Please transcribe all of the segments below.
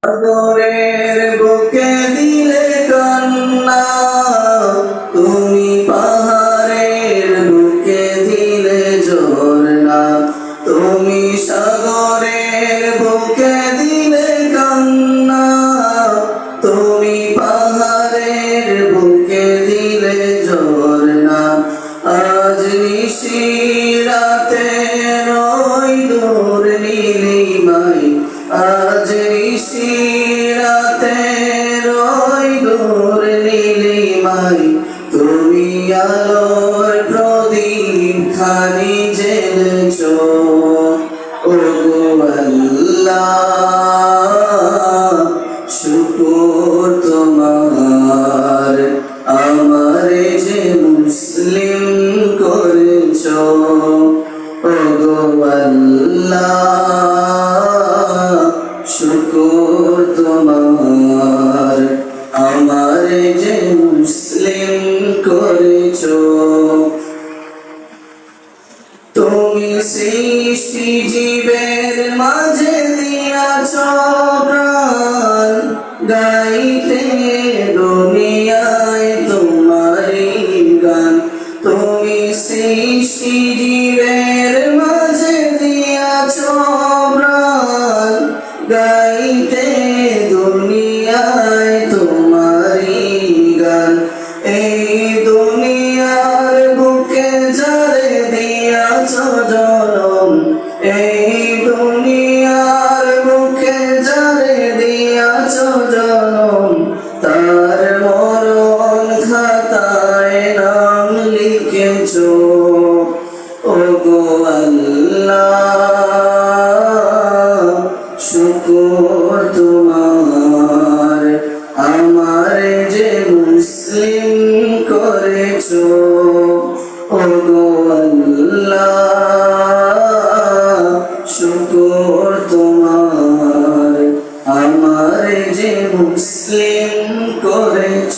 সাগরের বুকে দিলে কান্না, তুমি পাহাড়ের বুকে দিলে ঝরনা। তুমি সাগরের বুকে দিলে কান্না, তুমি পাহাড়ের বুকে দিলে ঝরনা। আজ নিশিরাতে ওই দূর নীলিমায়, আজ নিশিরাতে ওই দূর নীলিমায়, তুমি আলোর প্রদীপ খানি জ্বেলেছ। ওগো আল্লাহ, শুকর তোমার, আমারে যে মুসলিম করেছ। ওগো আল্লাহ, শুকর তোমার, আমারে যে মুসলিম করেছ। তুমি সৃষ্টি জীবের মাঝে দিয়াছ প্রাণ, গাইতে দুনিয়ায় তোমারি গান। তুমি সৃষ্টি জীবের মাঝে দিয়াছ প্রাণ, গাইতে দুনিয়ায় তোমারি গান। এই দুনিয়ার বুকে যারে দিয়াছ জনম, এই দুনিয়ার বুকে যারে দিয়াছ জনম, তার মরণ খাতায় নাম লিখেছ। ওগো আল্লাহ, শুকর তোমার, আমারে যে মুসলিম করেছ। ওগো আল্লাহ, শুকর তোমার, আমারে যে মুসলিম করেছ।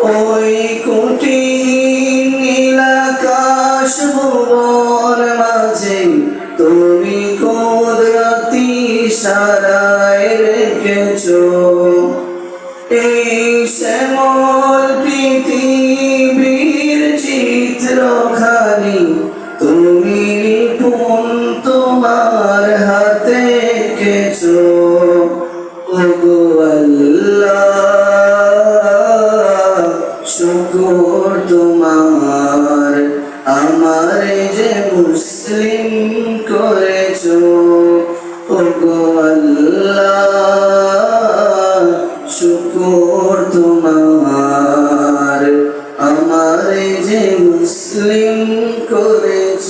ওই কঠিন নীল আকাশ ভুবন মাঝে তুমি কুদরতি ইশারায় রেখেছ। এই শ্যামল পৃথিবীর চিত্রখানি তুমি নিপুণ তোমার হাতে এঁকেছ। ওগো আল্লাহ, শুকর তোমার, আমারে যে মুসলিম করেছ। ওগো আল্লাহ, শুকর তোমার, আমারে যে মুসলিম করেছ।